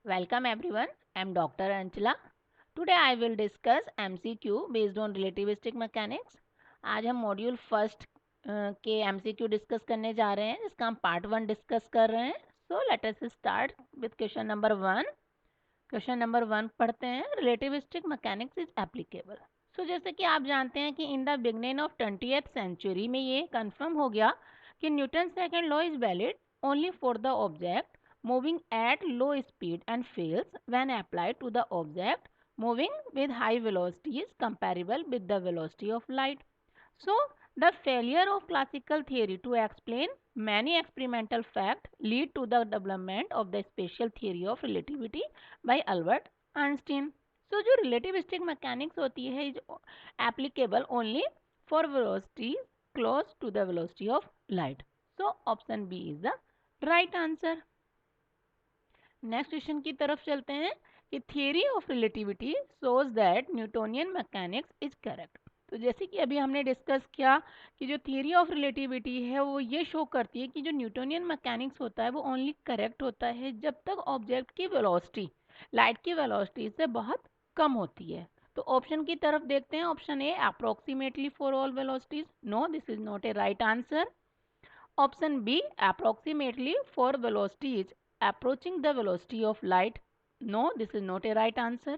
Welcome everyone. I'm Dr. Anchala. Today I will discuss MCQ based on relativistic mechanics. आज हम module first के MCQ discuss करने जा रहे हैं जिसका हम पार्ट 1 डिस्कस कर रहे हैं. So let us start with question number 1. Question number 1 पढ़ते हैं. Relativistic mechanics is applicable. So जैसे कि आप जानते हैं कि in the beginning of 20th century में ये कंफर्म हो गया कि Newton second law is valid only for the object moving at low speed and fails when applied to the object moving with high velocities comparable with the velocity of light. So, the failure of classical theory to explain many experimental facts lead to the development of the special theory of relativity by Albert Einstein. So, जो relativistic mechanics होती है is applicable only for velocities close to the velocity of light. So, option B is the right answer. Next question की तरफ चलते हैं कि theory of relativity shows that Newtonian mechanics is correct. तो जैसे कि अभी हमने डिस्कस किया कि जो थियरी ऑफ रिलेटिविटी है वो ये शो करती है कि जो न्यूटोनियन मैकेनिक्स होता है वो ओनली करेक्ट होता है जब तक ऑब्जेक्ट की वेलोसिटी लाइट की वेलोसिटी से बहुत कम होती है. तो ऑप्शन की तरफ देखते हैं. Option A approximately for all velocities. No, this is not a right answer. Option B approximately for velocities approaching the velocity of light. No, this is not a right answer.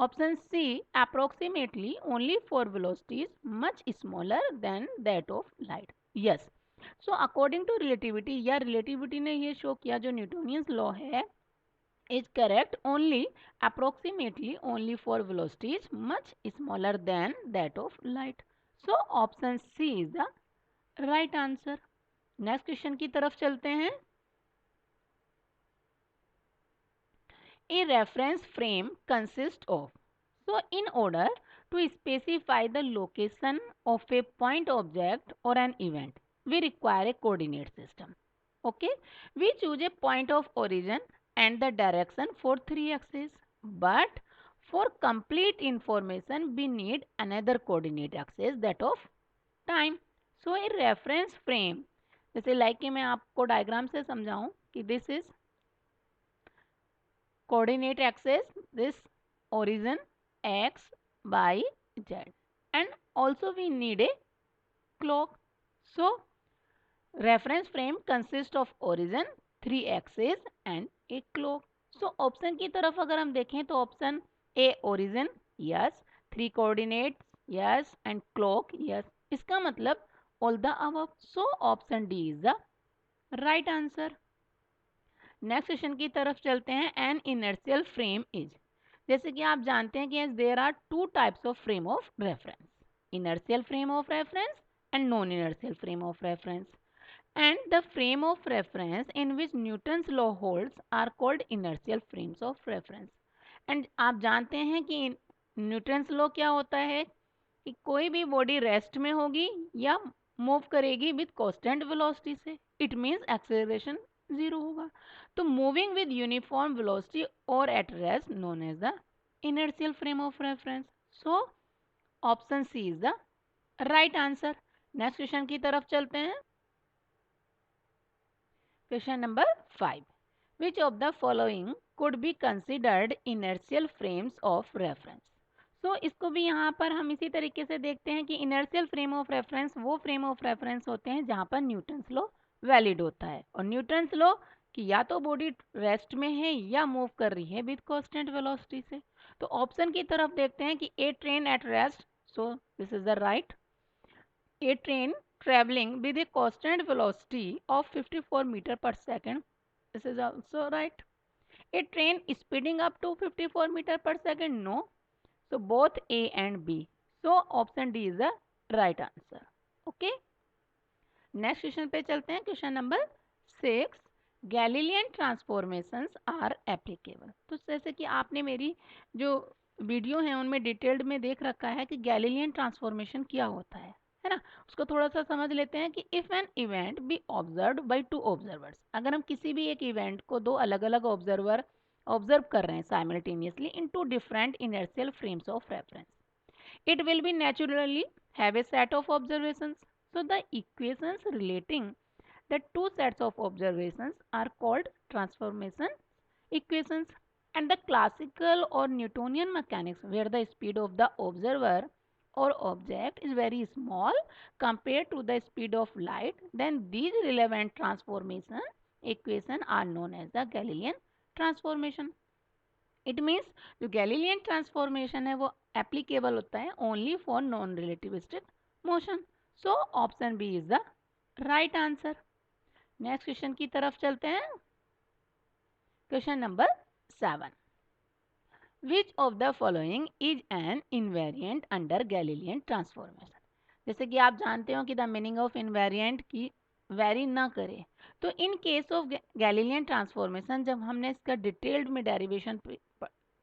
Option C approximately only for velocities much smaller than that of light. Yes. So according to relativity या relativity ने ये show किया जो न्यूटोनियंस law है is correct only approximately only for velocities much smaller than that of light. So option C is the right answer. Next question की तरफ चलते हैं. A reference frame consist of. So in order to specify the location of a point object और an event we require a coordinate system. Okay, we choose a point of origin and the direction for 3 axes, but for complete information we need another coordinate axis, that of time. So a reference frame, जैसे like कि मैं आपको diagram से समझाऊं कि this is coordinate axes, this origin x y z, and also we need a clock. So reference frame consists of origin, 3 axes and a clock. So option की तरफ अगर हम देखें तो option A origin yes, 3 coordinates yes and clock yes. इसका मतलब all the above. So option D is the right answer. Next question की तरफ चलते हैं. An inertial frame is. जैसे कि आप जानते हैं कि there are two types of frame of reference, inertial frame of reference and non inertial frame of reference. And the frame of reference in which Newton's law holds are called inertial frames of reference. And आप जानते हैं कि Newton's law क्या होता है कि कोई भी बॉडी रेस्ट में होगी या मूव करेगी विद कांस्टेंट वेलोसिटी से. इट मीन्स एक्सेलरेशन जीरो होगा. तो मूविंग विद यूनिफॉर्म वेलोसिटी और at rest known as the inertial frame of reference. So option C is the right answer. Next question की तरफ चलते हैं. Question number 5. Which of the following could be considered inertial frames of reference? So इसको भी यहाँ पर हम इसी तरीके से देखते हैं कि inertial frame of reference वो frame of reference होते हैं जहाँ पर न्यूटन्स लॉ वैलिड होता है. और न्यूटन्स लॉ कि या तो बॉडी रेस्ट में है या मूव कर रही है विद कांस्टेंट वेलोसिटी से. तो ऑप्शन की तरफ देखते हैं कि a train at rest. So this is the right. A train traveling with a constant velocity of 54 meter per second. This is also right. A train speeding up to 54 meter per second. No. So both A and B. So option D is the right answer. Okay. Next question पे चलते हैं. Question number 6. Galilean transformations are applicable. तो जैसे कि आपने मेरी जो video है उनमें डिटेल्ड में देख रखा है कि गैलीलियन ट्रांसफॉर्मेशन क्या होता है ना. उसको थोड़ा सा समझ लेते हैं कि if an event B observed by two observers. अगर हम किसी भी एक इवेंट को दो अलग अलग ऑब्जर्वर ऑब्जर्व कर रहे हैं simultaneously in two different inertial frames of reference, it will be naturally have a set of observations. So the equations relating the two sets of observations are called transformation equations. And the classical or Newtonian mechanics, where the speed of the observer or object is very small compared to the speed of light, then these relevant transformation equation are known as the Galilean transformation. It means जो Galilean transformation है वो applicable होता है only for non relativistic motion. So option B is the right answer. Next question की तरफ चलते हैं. Question number 7. Which of the following is an invariant under Galilean transformation. जैसे कि आप जानते हो कि द मीनिंग ऑफ इनवेरिएंट की वेरी ना करे, तो in case of Galilean transformation जब हमने इसका डिटेल्ड में डेरिवेशन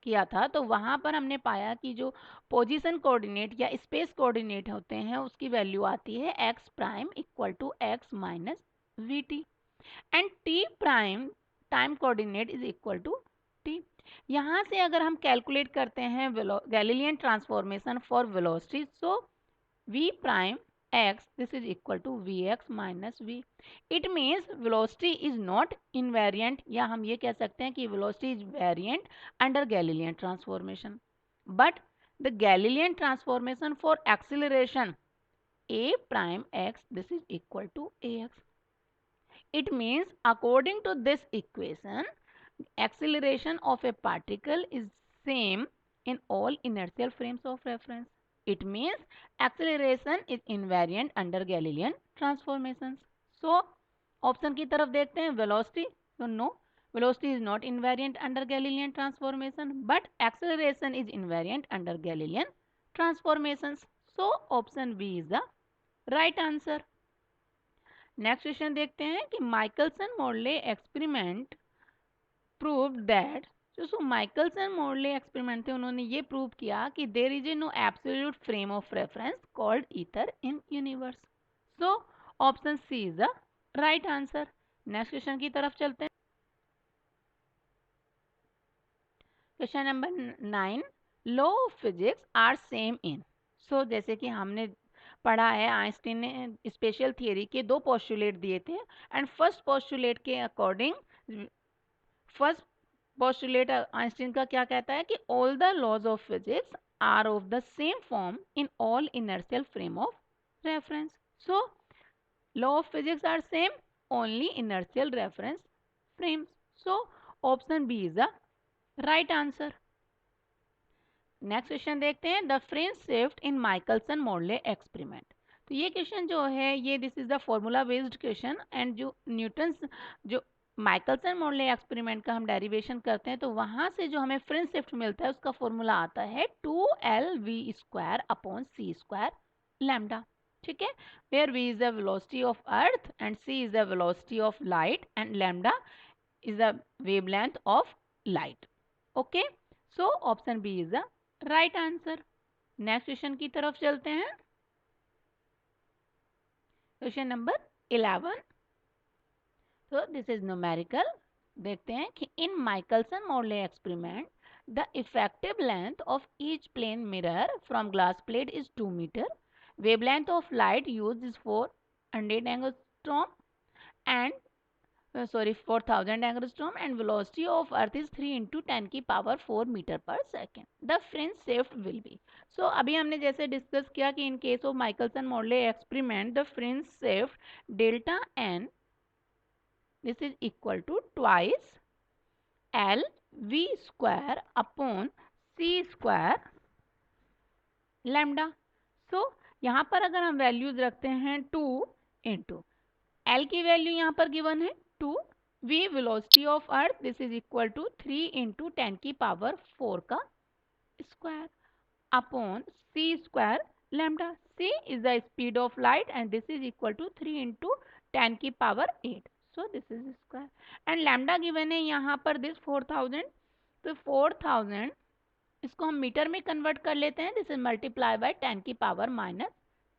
किया था तो वहाँ पर हमने पाया कि जो पोजीशन कोऑर्डिनेट या स्पेस कोऑर्डिनेट होते हैं उसकी वैल्यू आती है X prime equal to X minus V T and T prime time coordinate is equal to T. यहाँ से अगर हम कैलकुलेट करते हैं Galilean transformation for velocity, so v prime x this is equal to vx minus v. It means velocity is not invariant, या हम ये कह सकते हैं कि velocity is variant under Galilean transformation. But the Galilean transformation for acceleration a prime x this is equal to ax. It means according to this equation acceleration of a particle is same in all inertial frames of reference. It means acceleration is invariant under Galilean transformations. So option की तरफ देखते हैं. velocity, so no, velocity is not invariant under Galilean transformation, but acceleration is invariant under Galilean transformations. So option B is the right answer. Next question देखते हैं कि Michelson Morley experiment proved that. जो Michelson Morley experiment थे उन्होंने ये prove किया कि there is a no absolute frame of reference called ether in universe. So option C is the right answer. Next question की तरफ चलते हैं. Question number 9. Law of physics are same in. So जैसे कि हमने पढ़ा है आइंस्टीन ने स्पेशल थियरी के दो पोस्टुलेट दिए थे एंड फर्स्ट पोस्टुलेट के अकॉर्डिंग फर्स्ट पोस्टुलेट आइंस्टीन का क्या कहता है कि all the laws of physics are of the same form in all inertial frame of reference. So law of physics are same only inertial reference frames. So option B is the right answer. Next question देखते हैं. The fringe shift in Michelson Morley experiment. तो ये question जो है ये this is the formula based question and जो Newton जो Michelson Morley experiment का हम डेरिवेशन करते हैं तो वहाँ से जो हमें फ्रिंज शिफ्ट मिलता है उसका फॉर्मूला आता है 2lv² upon c square lambda. ठीक है, where v is the velocity of earth and c is the velocity of light and lambda is the wavelength of light. Okay, so option B is the right answer. Next question की तरफ चलते हैं. Question number 11. तो this is numerical. देखते हैं कि in Michelson Morley experiment the effective length of each plane mirror from glass plate is 2 metre. Wavelength of light use is 400 angstrom and 4000 angstrom and velocity of earth is 3 into 10 की power 4 metre पर second. The fringe shift will be. So अभी हमने जैसे discuss किया कि in case of Michelson Morley experiment the fringe shift delta N this is equal to twice L V square upon C square lambda. So यहाँ पर अगर हम values रखते हैं 2 इंटू एल की वैल्यू यहाँ पर गिवन है 2, v velocity of earth this is equal to 3 into 10 की पावर 4 का square upon c square lambda. c is the speed of light and this is equal to 3 into 10 की power 8. so this is square and lambda given है यहाँ पर this 4000. तो 4000 इसको हम metre में कन्वर्ट कर लेते हैं. दिस इज मल्टीप्लाई बाय 10 की पावर माइनस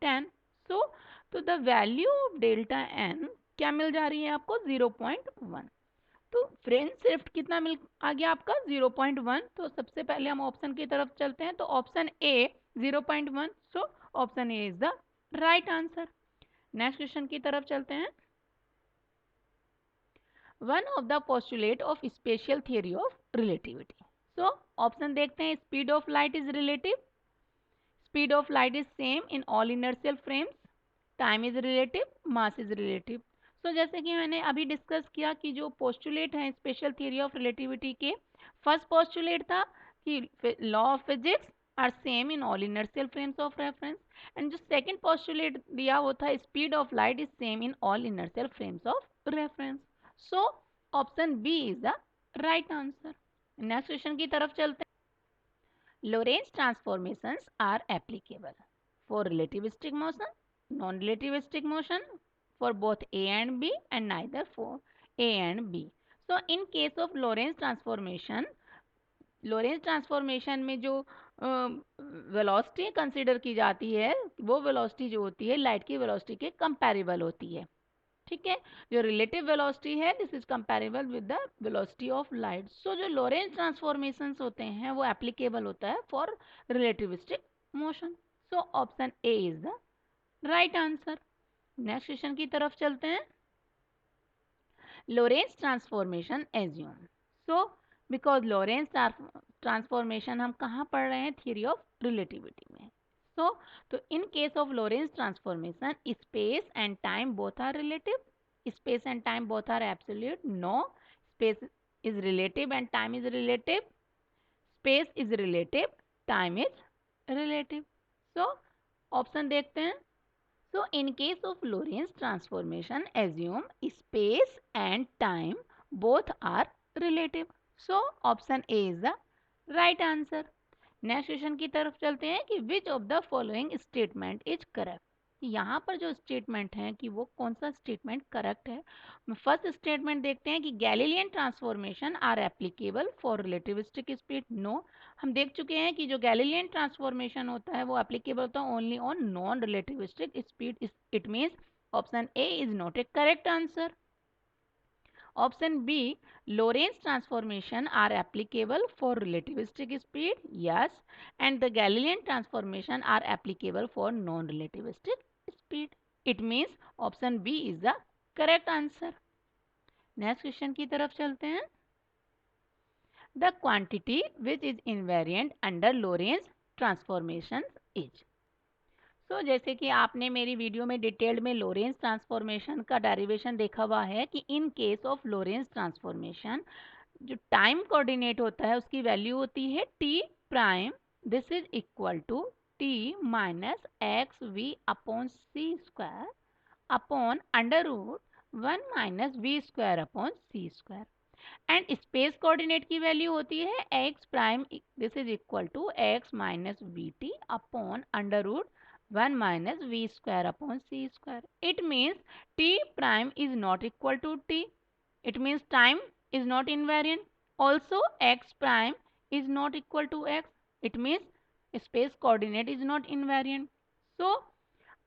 10. सो तो the value of delta N क्या मिल जा रही है आपको 0.1. तो फ्रिंज शिफ्ट कितना मिल आ गया आपका 0.1. तो सबसे पहले हम ऑप्शन की तरफ चलते हैं. तो option A 0.1. So option A is the right answer. Next question की तरफ चलते हैं. One of the postulate of special theory of relativity. So option देखते हैं, speed of light is relative, speed of light is same in all inertial frames, time is relative, mass is relative. So जैसे कि मैंने अभी discuss किया कि जो postulate हैं स्पेशल थियरी ऑफ रिलेटिविटी के, फर्स्ट पोस्टुलेट था कि law of physics are same in all inertial frames of reference, and जो सेकंड पोस्टुलेट दिया वो था speed of light is same in all inertial frames of reference. So option B is the right answer. Next question की तरफ चलते हैं। Lorentz transformations are applicable for relativistic motion, non-relativistic motion, for both A and B, and neither for A and B. So in case of Lorentz transformation में जो velocity consider की जाती है वो वेलोसिटी जो होती है लाइट की वेलोसिटी के कंपैरेबल होती है, ठीक है। जो रिलेटिव वेलोसिटी है this is comparable with the velocity of light. So जो लोरेंज ट्रांसफॉर्मेशंस होते हैं वो एप्लीकेबल होता है for relativistic motion. So option A is the right answer. Next question की तरफ चलते हैं। Lorentz transformation assume. So because Lorentz transformation हम कहाँ पढ़ रहे हैं, थियरी ऑफ रिलेटिविटी में। सो तो in case of Lorentz transformation space and time both are relative, space and time both are absolute, no, space is relative and time is relative, space is relative, time is relative। so option देखते हैं। so in case of Lorentz transformation assume space and time both are relative, so option A is the right answer। Next question की तरफ चलते हैं कि which of the following statement is correct. यहाँ पर जो स्टेटमेंट है कि वो कौन सा स्टेटमेंट करेक्ट है। फर्स्ट स्टेटमेंट देखते हैं कि Galilean transformation are applicable for relativistic speed, no. हम देख चुके हैं कि जो गैलीलियन ट्रांसफॉर्मेशन होता है वो एप्लीकेबल होता है only on non relativistic speed, it means option A is not a correct answer. Option B, Lorentz transformation are applicable for relativistic speed, yes, and the Galilean transformation are applicable for non-relativistic speed. It means option B is the correct answer. Next question की तरफ चलते हैं। The quantity which is invariant under Lorentz transformation is। जैसे कि आपने मेरी video में detailed में लोरेंज ट्रांसफॉर्मेशन का डेरिवेशन देखा हुआ है कि in case of Lorentz transformation जो टाइम कोऑर्डिनेट होता है उसकी वैल्यू होती है T prime, this is equal to T minus X V upon C square upon under root 1 - v² upon C square, and space coordinate की value होती है X prime, this is equal to X minus V T upon under root 1 - v² upon c square. It means t prime is not equal to t. It means time is not invariant. Also x prime is not equal to x. It means space coordinate is not invariant. So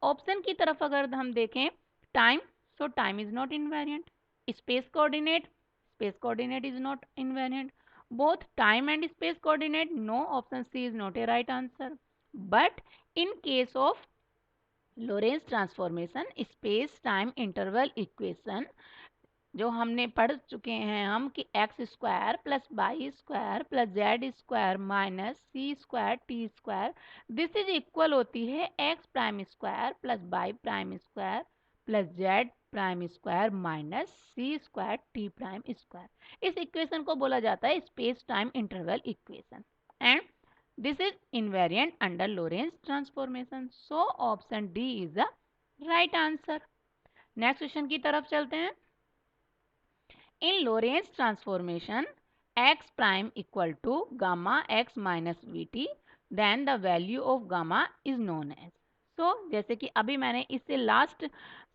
option की तरफ अगर हम देखें time, so time is not invariant. Space coordinate is not invariant. Both time and space coordinate, no, option C is not a right answer. But in case of Lorentz transformation space time interval equation जो हमने पढ़ चुके हैं हम कि X square plus Y square plus Z square minus C square T square, this is equal होती है X prime square plus Y prime square plus Z prime square minus C square T prime square. इस equation को बोला जाता है space time interval equation, and this is invariant under Lorentz transformation. So option D is the right answer. Next question की तरफ चलते हैं। In Lorentz transformation x prime equal to gamma x minus vt, then the value of gamma is known as। so जैसे कि अभी मैंने इससे last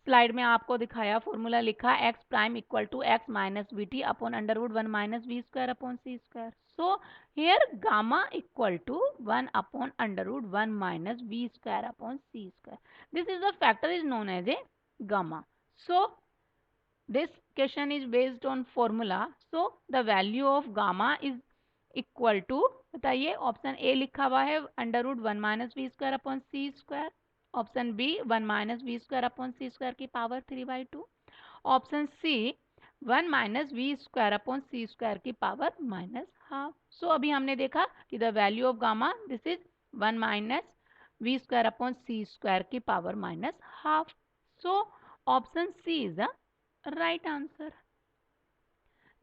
slide में आपको दिखाया फॉर्मूला लिखा X prime equal to X minus V T upon under root 1 - v² upon C square. So here gamma equal to 1 upon under root 1 - v² upon C square, this is the factor is known as a gamma. So this question is based on formula, so the value of gamma is equal to, बताइए option A लिखा हुआ है under root 1 - v² upon सी square, option B 1 - v² upon सी square की power 3/2, option C 1 minus we square upon C square की power minus half. So अभी हमने देखा कि the value of gamma this is 1 minus we square upon C square की power minus half. So option C is the right answer.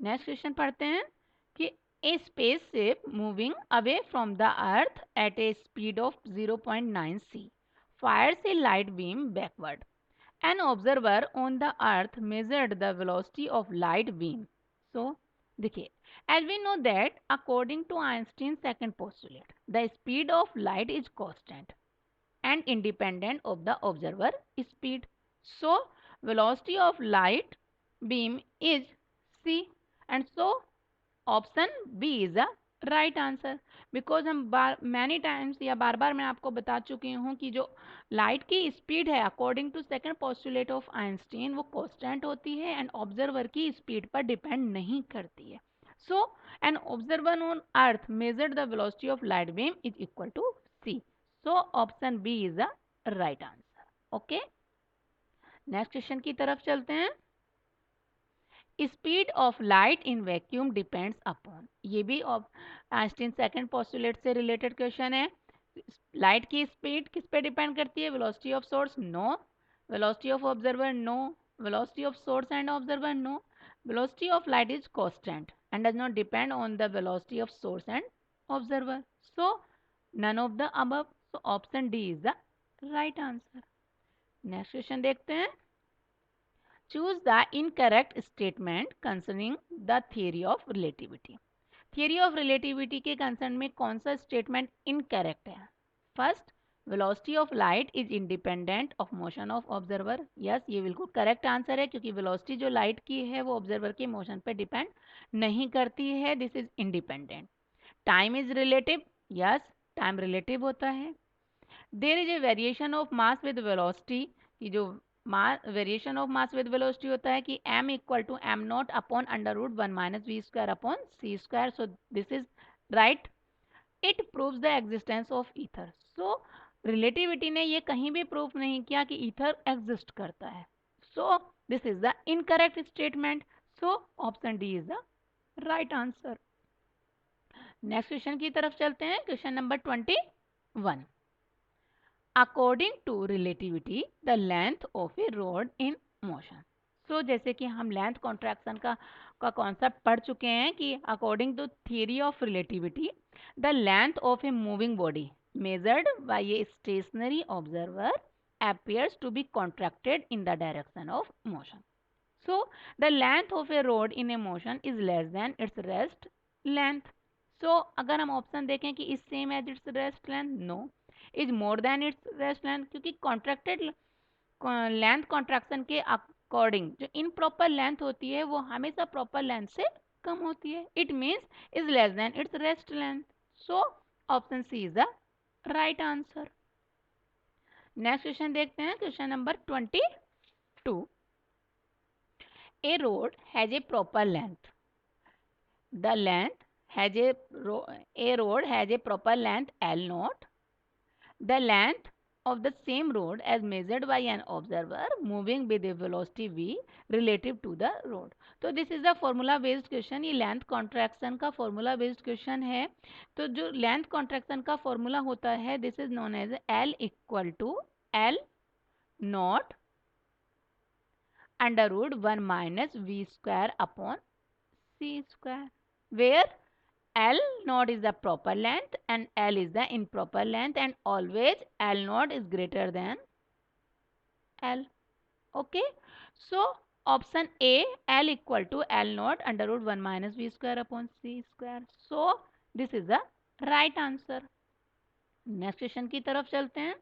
Next question पढ़ते हैं कि a spaceship moving away from the earth at a speed of 0.9 c fires a light beam backward. An observer on the earth measured the velocity of light beam. So, देखिए, as we know that according to Einstein's second postulate, the speed of light is constant and independent of the observer speed. So, velocity of light beam is c, and so option B is the right answer. Because हम many times या बार बार मैं आपको बता चुकी हूँ कि जो लाइट की स्पीड है according to second postulate of Einstein वो कांस्टेंट होती है एंड ऑब्जर्वर की स्पीड पर डिपेंड नहीं करती है। So an observer on earth measured the velocity of light beam is equal to C. So option B is the right answer. Okay, next question की तरफ चलते हैं। Speed of light in vacuum depends upon, ये भी Einstein second postulate से related question है। Light की speed किस पे डिपेंड करती है? Velocity of source no, velocity of observer no, velocity of source and observer no, velocity of light is constant and does not depend on the velocity of source and observer. So none of the above. So option D is the right answer. Next question देखते हैं। Choose the incorrect statement concerning the theory of relativity. Theory of relativity के concern में कौन सा statement incorrect है? First, velocity of light is independent of motion of observer. Yes, ये बिल्कुल correct answer है क्योंकि वेलोसिटी जो लाइट की है वो ऑब्जर्वर के मोशन पे डिपेंड नहीं करती है, this is independent. Time is relative. Yes, time relative होता है। There is a variation of mass with velocity, कि जो variation of mass with velocity होता है कि m equal to M naught upon under root 1 minus we square upon C square. So this is right. It proves the existence of ether. So relativity ने ये कहीं भी proof नहीं किया कि ईथर एग्जिस्ट करता है। So this is the incorrect statement. So option D is the right answer. Next question की तरफ चलते हैं। Question number 21। According to relativity the length of a rod in motion. So जैसे कि हम लेंथ कॉन्ट्रैक्शन का कॉन्सेप्ट पढ़ चुके हैं कि according to theory of relativity the length of a moving body measured by a stationary observer appears to be contracted in the direction of motion. So the length of a rod in a motion is less than its rest length. So अगर हम option देखें कि is same as its rest length, no, is more than its rest length, क्योंकि contracted length contraction के according जो improper length होती है वो हमेशा प्रॉपर लेंथ से कम होती है। It means is less than its rest length. So option C is the right answer. Next question देखते हैं। Question number 22। A road has a proper length. The length has a road has a proper length L naught. The length of the same road as measured by an observer moving with a velocity v relative to the road. तो this is the formula based question. ये length contraction का formula based question है। तो जो length contraction का formula होता है this is known as L equal to L naught under root 1 minus we square upon C square, where L naught is the proper length and L is the improper length, and always L naught is greater than L. Okay, so option A, L equal to L naught under root 1 minus V square upon C square. So this is the right answer. Next question की तरफ चलते हैं।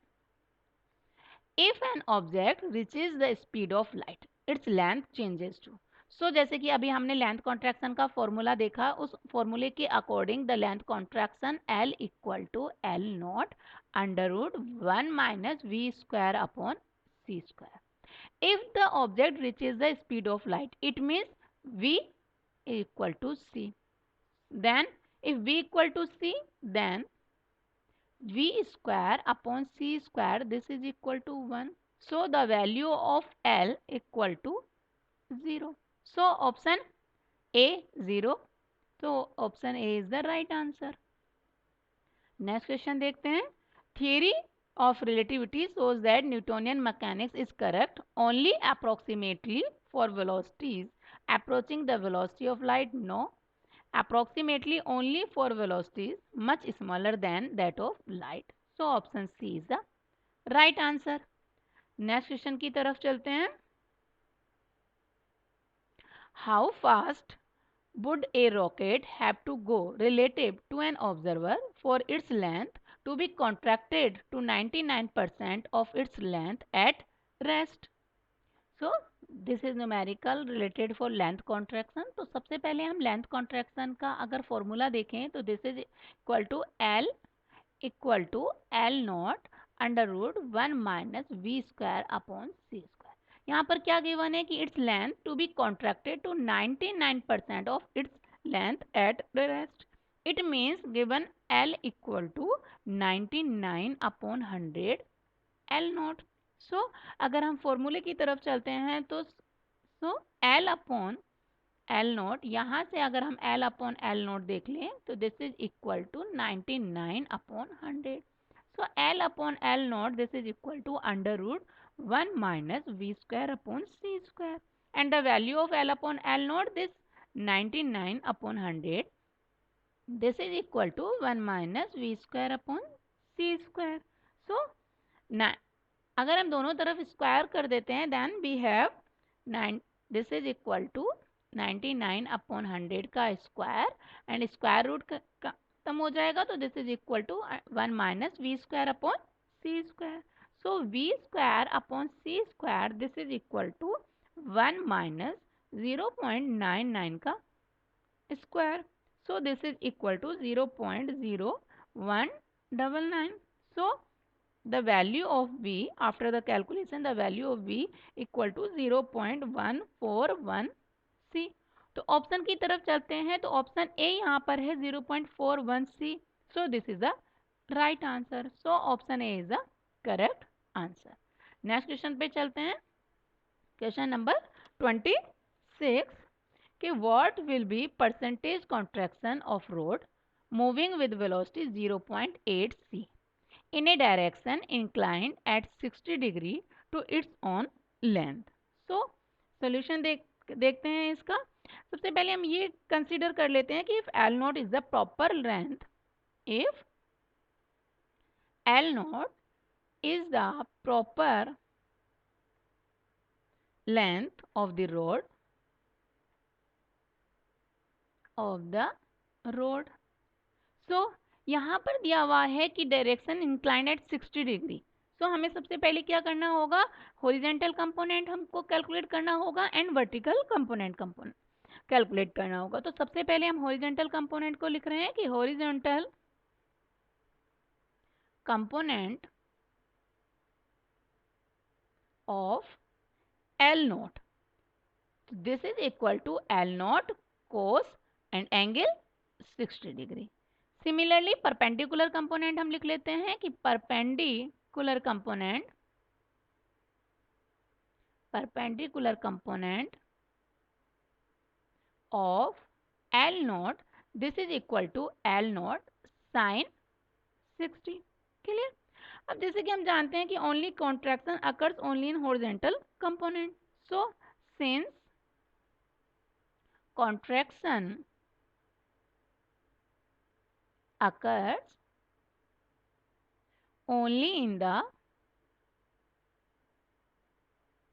If an object reaches the speed of light, its length changes to. सो जैसे कि अभी हमने length contraction का formula देखा, उस फॉर्मूले के according the length contraction L equal to L naught under root 1 minus we square upon C square. If the object reaches the speed of light it means V equal to C, then if V equal to C, then V square upon C square, this is equal to 1. So the value of L equal to 0. So option A 0. So option A is the right answer. Next question देखते हैं. Theory of relativity shows that Newtonian mechanics is correct only approximately for velocities approaching the velocity of light. No, approximately only for velocities much smaller than that of light. So option C is the right answer. Next question की तरफ चलते हैं. How fast would a rocket have to go relative to an observer for its length to be contracted to 99% of its length at rest? So this is numerical related for length contraction. तो सबसे पहले हम length contraction का अगर formula देखें तो this is equal to L naught under root 1 minus we square upon C square. यहाँ पर क्या गिवन है कि its length to be contracted to 99% of its length at rest. It means given L equal to 99 upon 100 L naught. So अगर हम फॉर्मूले की तरफ चलते हैं तो L अपॉन एल नोट, यहाँ से अगर हम एल अपॉन एल नोट देख लें तो this is equal to 99 upon 100. So L upon L naught this is equal to under root 1 minus we square upon C square. And the value of L upon L naught this 99 upon 100 this is equal to 1 minus we square upon C square. So अगर हम दोनों तरफ square कर देते हैं then we have 9 this is equal to 99 upon 100 का square and square root खत्म हो जाएगा तो this is equal to 1 minus we square upon C square. So V square upon C square this is equal to 1 minus 0.99 का square. So this is equal to 0.0199. So the value of v after the calculation the value of v equal to 0.141 c. तो option की तरफ चलते हैं तो option ए यहाँ पर है 0.41 c. So this is the right answer. So option A is the correct answer. Next question पे चलते हैं. क्वेश्चन नंबर 26 कि what will be percentage contraction of road moving with velocity 0.8 c in a direction inclined at 60 degree to its own length. So solution देखते हैं इसका. सबसे पहले हम ये कंसीडर कर लेते हैं कि if L not is the proper length, if L not is the proper length of the road so यहाँ पर दिया हुआ है कि डायरेक्शन इंक्लाइंड एट 60 डिग्री. सो हमें सबसे पहले क्या करना होगा, हॉरिजेंटल कंपोनेंट हमको कैलकुलेट करना होगा एंड वर्टिकल कंपोनेंट कैलकुलेट करना होगा. तो सबसे पहले हम हॉरिजेंटल कंपोनेंट को लिख रहे हैं कि horizontal component of L naught this is equal to L naught cos and angle 60 degree. Similarly perpendicular component हम लिख लेते हैं कि perpendicular component of L naught this is equal to L naught sine 60. Clear. अब जैसे कि हम जानते हैं कि only contraction occurs only in horizontal component. So since contraction occurs only in the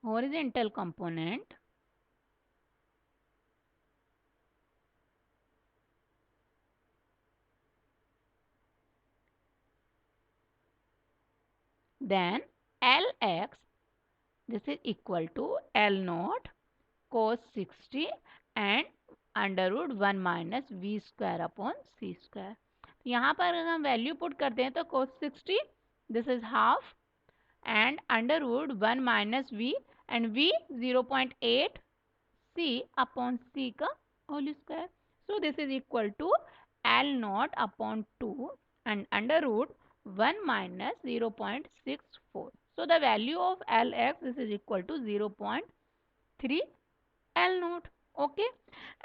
horizontal component then Lx this is equal to L naught cos 60 and under root 1 minus we square upon C square. यहाँ पर अगर हम value put करते हैं तो cos 60 this is half and under root 1 minus v and v 0.8 c upon c का whole square. So this is equal to L naught upon 2 and under root 1 minus 0.64. So the value of Lx this is equal to 0.3 L not. Okay,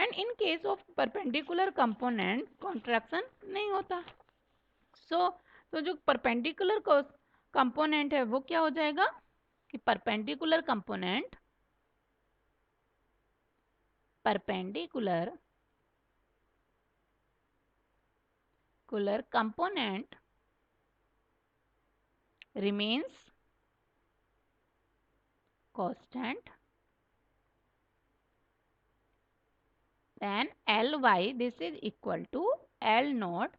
and in case of perpendicular component contraction नहीं होता। तो जो perpendicular component है वो क्या हो जाएगा कि perpendicular component remains constant, then Ly this is equal to L naught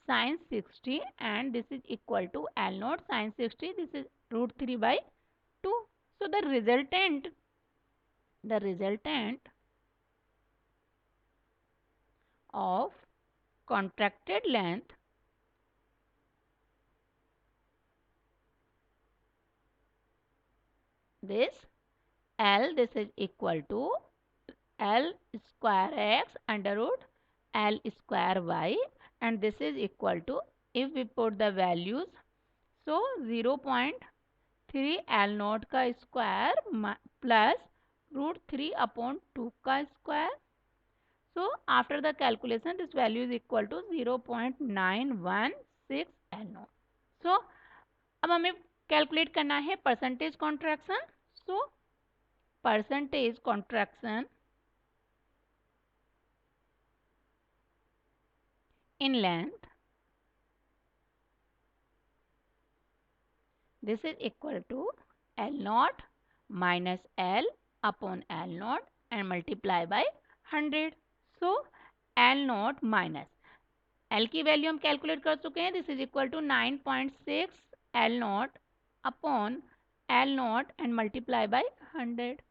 sin 60 and this is equal to L naught sin 60, this is root 3 by 2. So the resultant of contracted length this this is equal to L square x under root L square y, and this is equal to, if we put the values, so 0.3 L naught का square plus root 3 upon 2 का square. So after the calculation this value is equal to 0.916 L naught. So अब हमें calculate करना है percentage contraction. So percentage contraction in length, this is equal to L naught minus L upon L naught and multiply by 100. So L naught minus L की value हम calculate कर चुके हैं. This is equal to 9.6 L naught upon L naught and multiply by 100.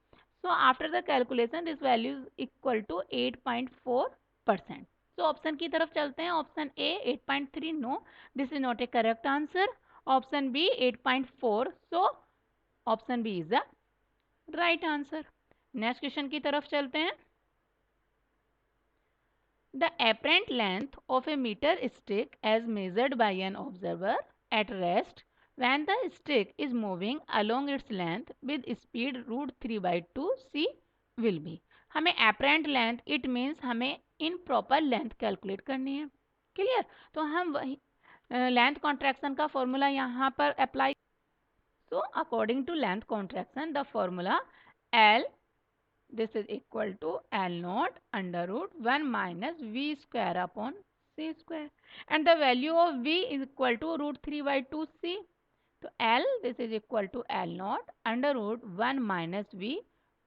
So after the calculation this value is equal to 8.4%. So option की तरफ चलते हैं. Option A 8.3, no, this is not a correct answer. Option B 8.4, so option B is the right answer. Next question की तरफ चलते हैं. The apparent length of a meter stick as measured by an observer at rest when the stick is moving along its length with speed root 3 by 2 c will be. हमें apparent length it means हमें improper length calculate करनी है. Clear. तो हम वही length contraction का formula यहाँ पर apply. So according to length contraction the formula L this is equal to L naught under root 1 minus V square upon C square, and the value of V is equal to root 3 by 2C. So L this is equal to L naught under root 1 minus V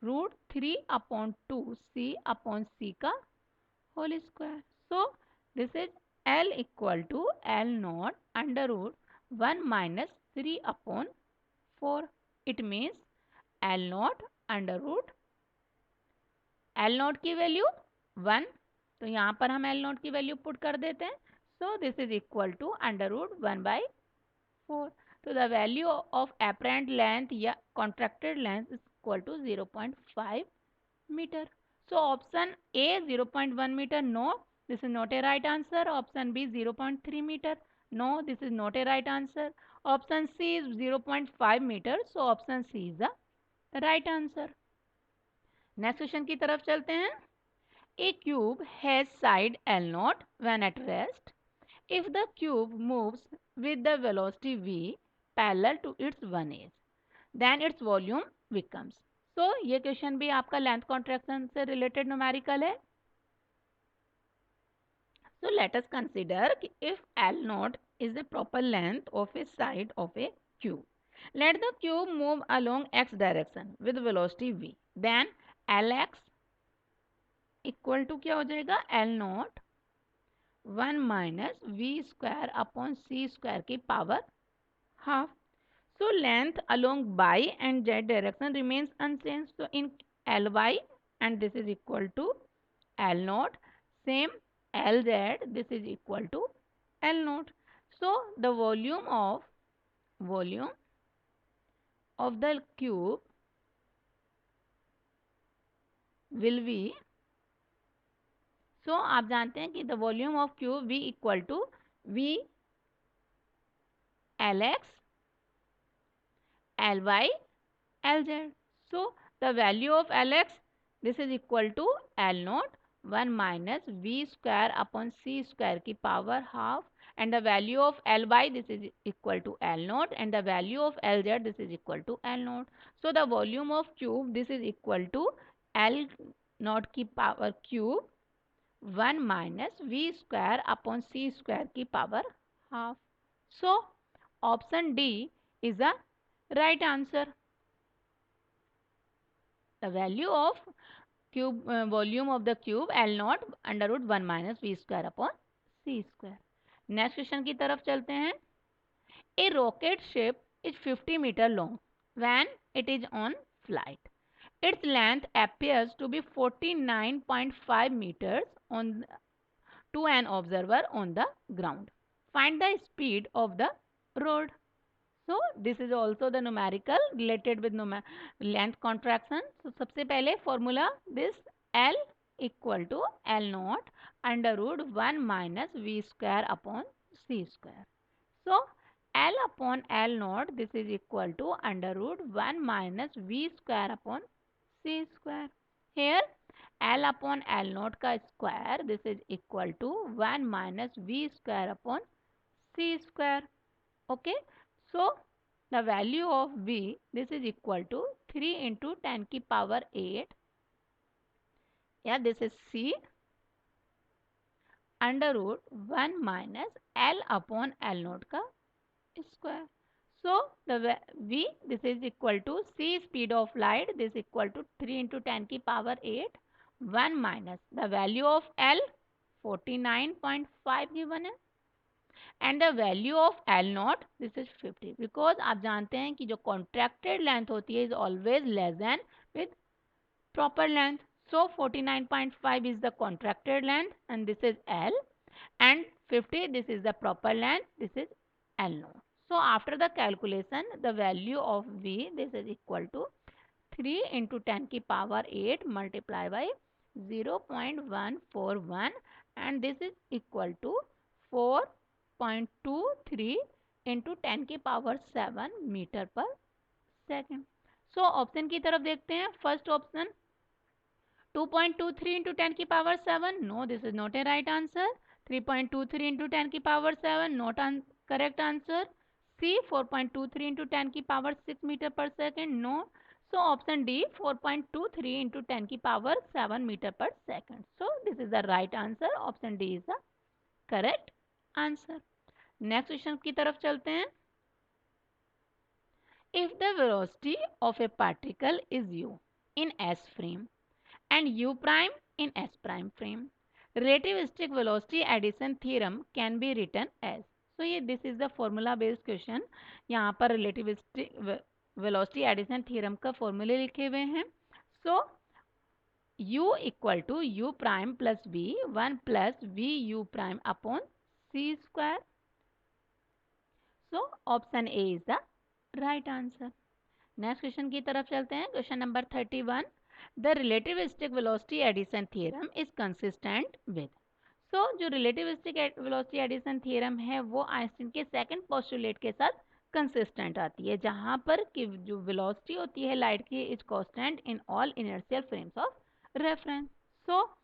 root 3 upon 2C upon C का whole square. So this is L equal to L naught under root 1 minus 3 upon 4. It means L naught under root L note की value 1, तो यहाँ पर हम एल note की वैल्यू put कर देते हैं. So this is equal to under root 1/4. तो the value of apparent length या contracted length is equal to 0.5 metre. So option A 0.1 metre, no, this is not a right answer. Option B 0.3 metre, no, this is not a right answer. Option C is 0.5 metre, so option C is the right answer. Next question की तरफ चलते हैं. A cube has side L naught when at rest. If the cube moves with the velocity v parallel to its one edge, then its volume becomes. So ये question भी आपका length contraction से related numerical है. So let us consider if L naught is the proper length of a side of a cube. Let the cube move along x direction with velocity v. Then Lx equal to क्या हो जाएगा L not 1 minus we square upon C square की power half. So length along Y and Z direction remains unchange. So in L Y and this is equal to L naught, same L Z this is equal to L naught. So the volume of the cube will be, so आप जानते हैं कि the volume of cube v equal to v L x L y L z. So the value of L x this is equal to L not 1 minus we square upon C square की power half, and the value of Ly this is equal to L naught, and the value of Lz this is equal to L naught. So the volume of cube this is equal to L naught की power cube 1 minus V square upon C square की power half. So option D is the right answer. The value of cube volume of the cube L naught under root 1 minus V square upon C square. Next question की तरफ चलते हैं. A rocket ship is 50 meter long when it is on flight. Its length appears to be 49.5 meters on to an observer on the ground. Find the speed of the road. So this is also the numerical related with length contraction. So सबसे पहले formula this L equal to L naught under root 1 minus V square upon C square. So L upon L naught this is equal to under root 1 minus V square upon C square. Here L upon L naught का square this is equal to 1 minus V square upon C square. Okay. So the value of V this is equal to 3 into 10 की power 8. Yeah, this is C under root 1 minus L upon L naught का square. So the V this is equal to C speed of light this is equal to 3 into 10 की power 8 1 minus the value of L 49.5 given है, and the value of L naught this is 50 because आप जानते हैं कि जो contracted length होती है is always less than with proper length. So 49.5 is the contracted length and this is L, and 50 this is the proper length, this is L naught. So after the calculation the value of V this is equal to 3 into 10 की power 8 multiply by 0.141 and this is equal to 4.23 into 10 की power 7 metre पर second. So option की तरफ देखते हैं. First option 2.23 into 10 की power 7. No, this is not a right answer. 3.23 into 10 की power 7. Not correct answer. C 4.23 into 10 की power 6 meter per second. No. So option D 4.23 into 10 की power 7 meter per second. So this is the right answer. Option D is the correct answer. Next question की तरफ चलते हैं. If the velocity of a particle is u in S frame and u prime in S prime frame, relativistic velocity addition theorem can be written as. So ये this is the formula based question. यहाँ पर relativistic velocity addition theorem का formula लिखे हुए हैं. So u equal to u prime plus v 1 plus v u prime upon c square. So option A is the right answer. Next question की तरफ चलते हैं. Question number 31. The relativistic velocity addition theorem is consistent with. So जो relativistic velocity addition theorem है वो Einstein के second postulate के साथ कंसिस्टेंट आती है, जहां पर कि जो वेलोसिटी होती है लाइट की is constant in all inertial frames of reference. So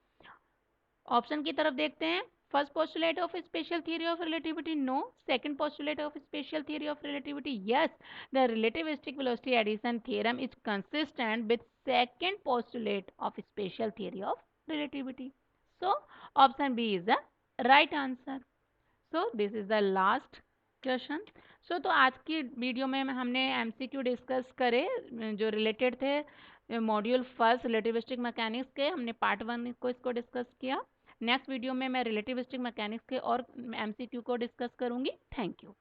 option की तरफ देखते हैं. First postulate of special theory of relativity, no. Second postulate of special theory of relativity, yes. The relativistic velocity addition theorem is consistent with second postulate of special theory of relativity. So option B is the right answer. So this is the last question. So तो आज की video में हमने MCQ discuss करे जो related थे module first relativistic mechanics के. हमने पार्ट 1 को इसको डिस्कस किया. नेक्स्ट वीडियो में मैं रिलेटिविस्टिक मैकेनिक्स के और MCQ को डिस्कस करूंगी. Thank you.